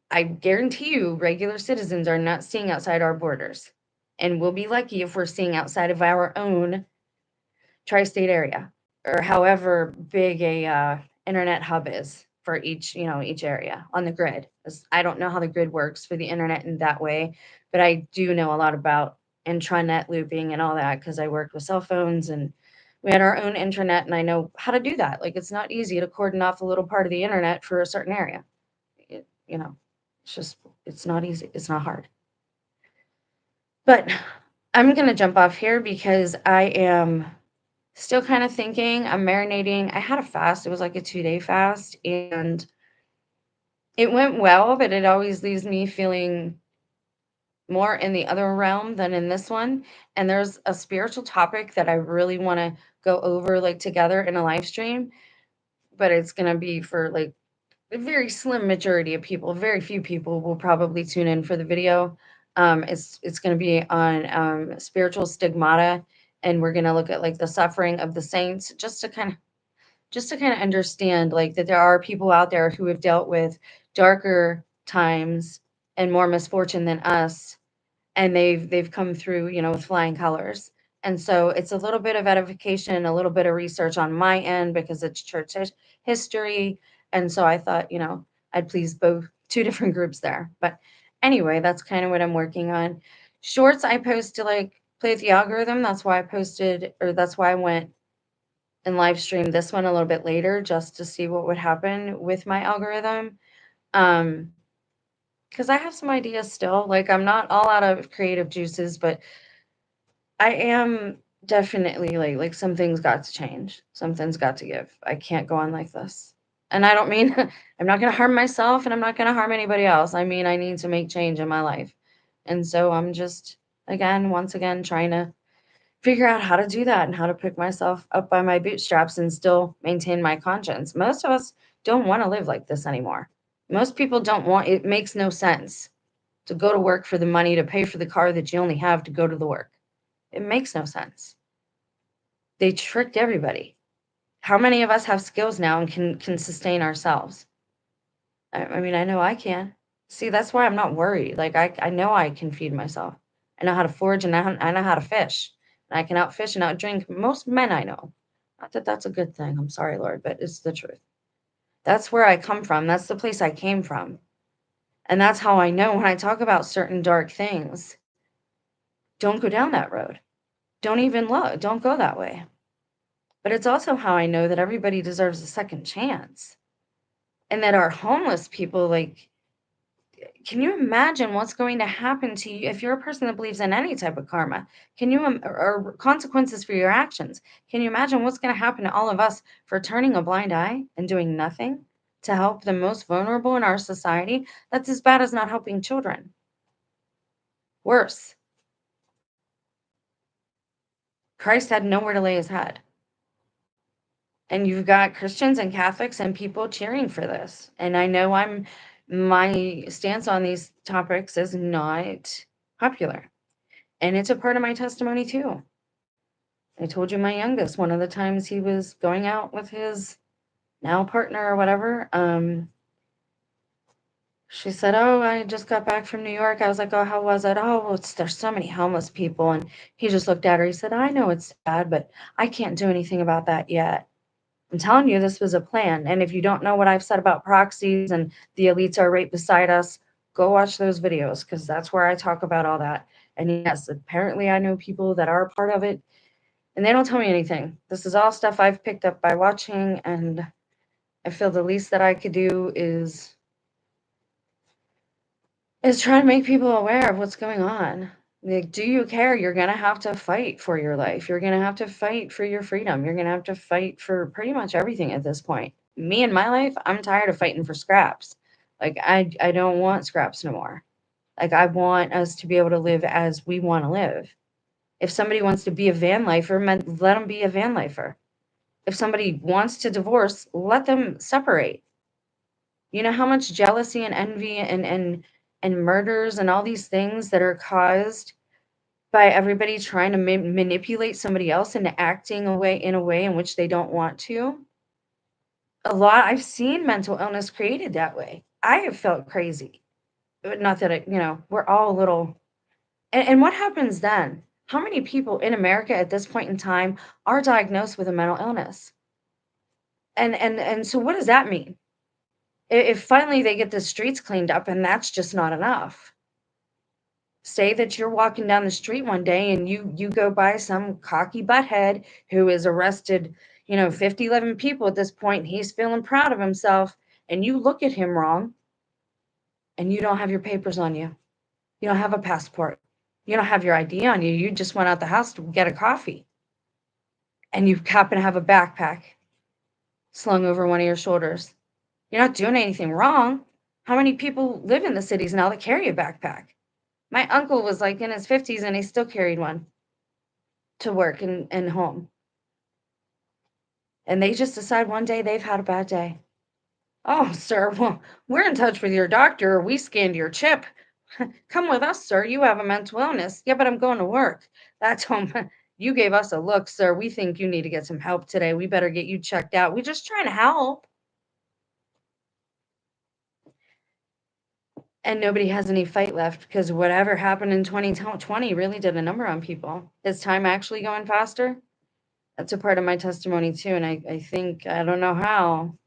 I guarantee you, regular citizens are not seeing outside our borders. And we'll be lucky if we're seeing outside of our own tri-state area or however big a internet hub is for each area on the grid. I don't know how the grid works for the internet in that way, but I do know a lot about intranet looping and all that because I worked with cell phones and we had our own internet and I know how to do that. Like it's not easy to cordon off a little part of the internet for a certain area. It, you know, it's just it's not easy. It's not hard. But I'm gonna jump off here because I am still kind of thinking. I'm marinating. I had a fast. It was like a 2-day fast and it went well, but it always leaves me feeling more in the other realm than in this one. And there's a spiritual topic that I really want to go over like together in a live stream, but it's going to be for like a very slim majority of people. Very few people will probably tune in for the video. It's going to be on spiritual stigmata, and we're going to look at like the suffering of the saints, just to kind of understand like that there are people out there who have dealt with darker times and more misfortune than us, and they've come through, with flying colors. And so it's a little bit of edification, a little bit of research on my end because it's church history. And so I thought, I'd please both two different groups there. But anyway, that's kind of what I'm working on. Shorts I post to like play with the algorithm. That's why I posted, or that's why I went and live stream this one a little bit later just to see what would happen with my algorithm. Um, because I have some ideas still. Like I'm not all out of creative juices, but I am definitely like something's got to change. Something's got to give. I can't go on like this. And I don't mean I'm not going to harm myself and I'm not going to harm anybody else. I mean, I need to make change in my life. And so I'm just once again trying to figure out how to do that and how to pick myself up by my bootstraps and still maintain my conscience. Most of us don't want to live like this anymore. Most people don't want it makes no sense to go to work for the money to pay for the car that you only have to go to the work. It makes no sense. They tricked everybody. How many of us have skills now and can sustain ourselves? I mean, I know I can. See, that's why I'm not worried. Like I know I can feed myself. I know how to forage and I know how to fish. And I can outfish and outdrink most men I know. Not that that's a good thing. I'm sorry, Lord, but it's the truth. That's where I come from. That's the place I came from. And that's how I know when I talk about certain dark things, don't go down that road. Don't even look. Don't go that way. But it's also how I know that everybody deserves a second chance and that our homeless people, like, can you imagine what's going to happen to you if you're a person that believes in any type of karma? Can you, or consequences for your actions? Can you imagine what's going to happen to all of us for turning a blind eye and doing nothing to help the most vulnerable in our society? That's as bad as not helping children. Worse. Christ had nowhere to lay his head. And you've got Christians and Catholics and people cheering for this. And I know my stance on these topics is not popular. And it's a part of my testimony too. I told you my youngest, one of the times he was going out with his now partner or whatever, she said, "Oh, I just got back from New York." I was like, "Oh, how was it?" "Oh, well, there's so many homeless people." And he just looked at her. He said, "I know it's sad, but I can't do anything about that yet. I'm telling you, this was a plan. And if you don't know what I've said about proxies and the elites are right beside us, go watch those videos because that's where I talk about all that." And yes, apparently I know people that are part of it and they don't tell me anything. This is all stuff I've picked up by watching, and I feel the least that I could do is try to make people aware of what's going on. Like, do you care? You're gonna have to fight for your life. You're gonna have to fight for your freedom. You're gonna have to fight for pretty much everything at this point. Me in my life, I'm tired of fighting for scraps. Like I don't want scraps no more. Like I want us to be able to live as we want to live. If somebody wants to be a van lifer, let them be a van lifer. If somebody wants to divorce, let them separate. You know how much jealousy and envy and murders and all these things that are caused by everybody trying to manipulate somebody else into acting in a way in which they don't want to. A lot I've seen mental illness created that way. I have felt crazy. Not that we're all a little. And what happens then? How many people in America at this point in time are diagnosed with a mental illness? And so what does that mean? If finally they get the streets cleaned up and that's just not enough. Say that you're walking down the street one day and you go by some cocky butthead who is arrested, 50, 11 people at this point, and he's feeling proud of himself, and you look at him wrong, and you don't have your papers on you. You don't have a passport. You don't have your ID on you. You just went out the house to get a coffee, and you happen to have a backpack slung over one of your shoulders. You're not doing anything wrong. How many people live in the cities now that carry a backpack? My uncle was like in his 50s and he still carried one to work and home. And they just decide one day they've had a bad day. "Oh, sir, well, we're in touch with your doctor. We scanned your chip. Come with us, sir. You have a mental illness." "Yeah, but I'm going to work." "That's home." "You gave us a look, sir. We think you need to get some help today. We better get you checked out. We're just trying to help." And nobody has any fight left because whatever happened in 2020 really did a number on people. Is time actually going faster? That's a part of my testimony too. And I think, I don't know how.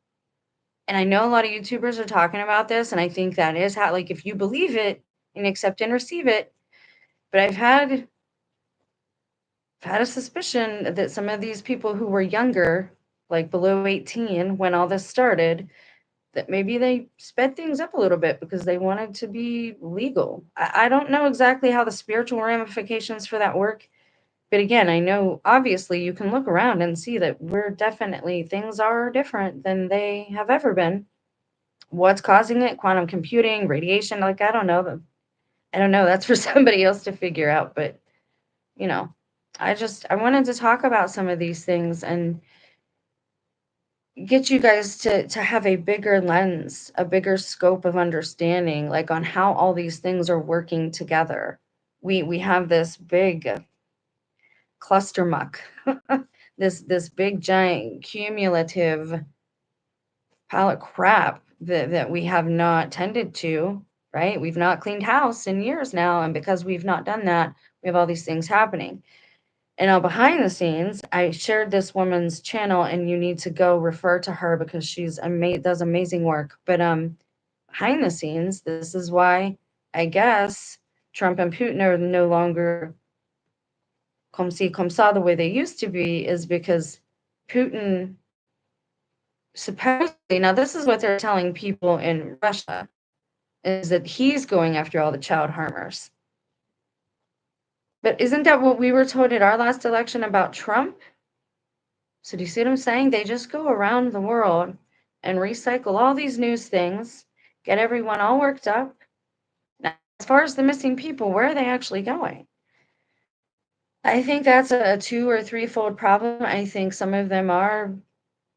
And I know a lot of YouTubers are talking about this. And I think that is how, like, if you believe it and accept and receive it. But I've had a suspicion that some of these people who were younger, like below 18, when all this started, that maybe they sped things up a little bit because they wanted to be legal. I don't know exactly how the spiritual ramifications for that work. But again, I know obviously you can look around and see that things are different than they have ever been. What's causing it? Quantum computing, radiation, like I don't know. I don't know. That's for somebody else to figure out. But, you know, I wanted to talk about some of these things and get you guys to have a bigger lens, a bigger scope of understanding, like on how all these things are working together. We have this big cluster muck, this big giant cumulative pile of crap that we have not tended to, right? We've not cleaned house in years now, and because we've not done that, we have all these things happening. And now behind the scenes, I shared this woman's channel, and you need to go refer to her because she's does amazing work. But behind the scenes, this is why I guess Trump and Putin are no longer comme ci comme ça the way they used to be, is because Putin supposedly, now this is what they're telling people in Russia, is that he's going after all the child harmers. But isn't that what we were told at our last election about Trump? So do you see what I'm saying? They just go around the world and recycle all these news things, get everyone all worked up. Now, as far as the missing people, where are they actually going? I think that's a two or threefold problem. I think some of them are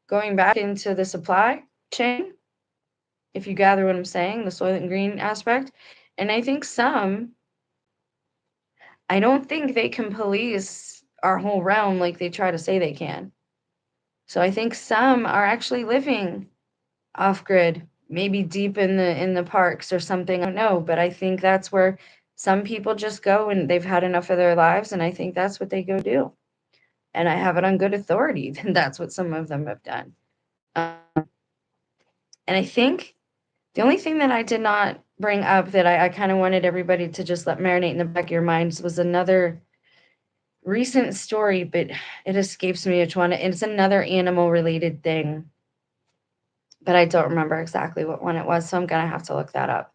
going back into the supply chain, if you gather what I'm saying, the soil and green aspect. And I think I don't think they can police our whole realm like they try to say they can. So I think some are actually living off grid, maybe deep in the parks or something. I don't know, but I think that's where some people just go and they've had enough of their lives, and I think that's what they go do. And I have it on good authority that that's what some of them have done. And I think the only thing that I did not bring up that I kind of wanted everybody to just let marinate in the back of your minds was another recent story, but it escapes me which one. It's another animal related thing, but I don't remember exactly what one it was, so I'm gonna have to look that up.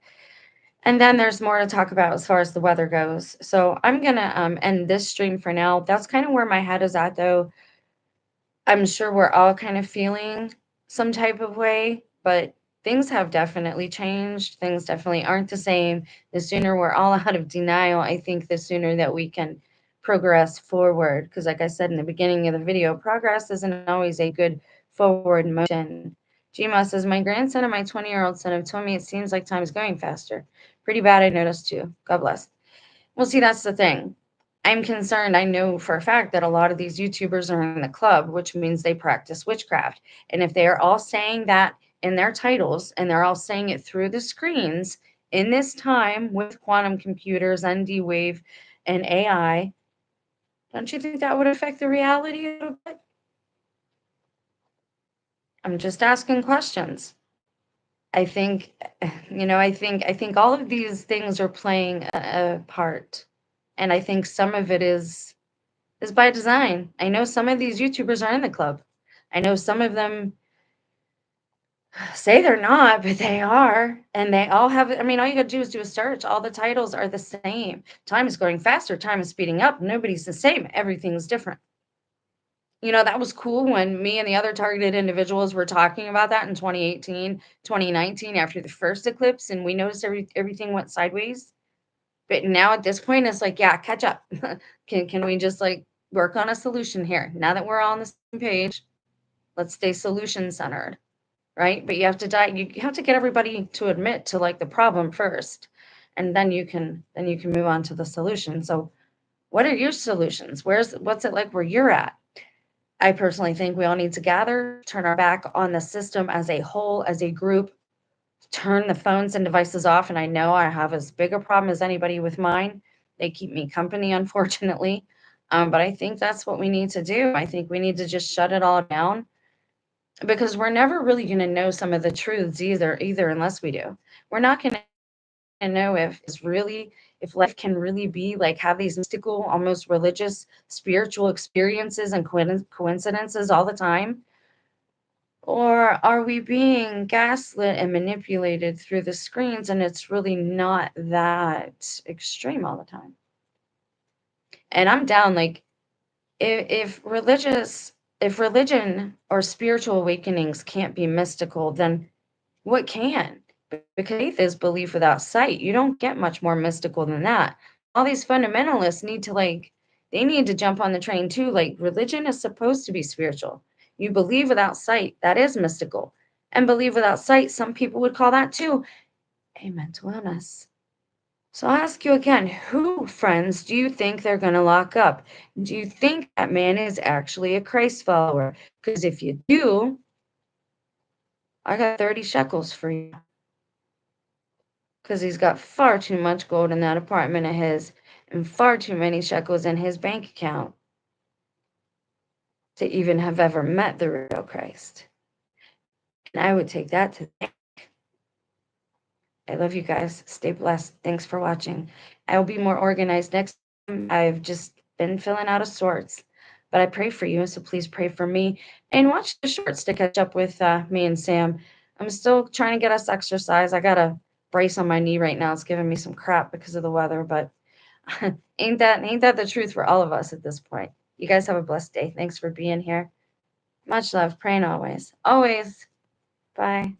And then there's more to talk about as far as the weather goes. So I'm gonna end this stream for now. That's kind of where my head is at, though. I'm sure we're all kind of feeling some type of way, but things have definitely changed. Things definitely aren't the same. The sooner we're all out of denial, I think the sooner that we can progress forward. Because, like I said in the beginning of the video, progress isn't always a good forward motion. Gma says, my grandson and my 20-year-old son have told me it seems like time is going faster. Pretty bad, I noticed too. God bless. Well, see, that's the thing. I'm concerned. I know for a fact that a lot of these YouTubers are in the club, which means they practice witchcraft. And if they are all saying that in their titles and they're all saying it through the screens in this time with quantum computers and D-Wave and AI, don't you think that would affect the reality a little bit? I'm just asking questions. I think, I think all of these things are playing a part. And I think some of it is by design. I know some of these YouTubers are in the club. I know some of them say they're not, but they are. And they all have, I mean, all you got to do is do a search. All the titles are the same. Time is going faster. Time is speeding up. Nobody's the same. Everything's different. That was cool when me and the other targeted individuals were talking about that in 2018, 2019 after the first eclipse, and we noticed everything went sideways. But now at this point, it's like, yeah, catch up. Can we just like work on a solution here? Now that we're all on the same page, let's stay solution centered, right? But you have to you have to get everybody to admit to like the problem first, and then you can move on to the solution. So what are your solutions? What's it like where you're at? I personally think we all need to gather, turn our back on the system as a whole, as a group, turn the phones and devices off. And I know I have as big a problem as anybody with mine. They keep me company, unfortunately. But I think that's what we need to do. I think we need to just shut it all down because we're never really going to know some of the truths either unless we do. We're not going to know if life can really be like have these mystical, almost religious, spiritual experiences and coincidences all the time. Or are we being gaslit and manipulated through the screens and it's really not that extreme all the time? And I'm down like if religion or spiritual awakenings can't be mystical, then what can? Because faith is belief without sight. You don't get much more mystical than that. All these fundamentalists need to they need to jump on the train too. Like religion is supposed to be spiritual. You believe without sight, that is mystical. And believe without sight, some people would call that too a mental illness. So I'll ask you again, who, friends, do you think they're going to lock up? Do you think that man is actually a Christ follower? Because if you do, I got 30 shekels for you. Because he's got far too much gold in that apartment of his and far too many shekels in his bank account to even have ever met the real Christ. And I would take that to the bank. I love you guys. Stay blessed. Thanks for watching. I will be more organized next time. I've just been feeling out of sorts. But I pray for you, so please pray for me. And watch the shorts to catch up with me and Sam. I'm still trying to get us exercise. I got a brace on my knee right now. It's giving me some crap because of the weather, but ain't that the truth for all of us at this point? You guys have a blessed day. Thanks for being here. Much love. Praying always. Always. Bye.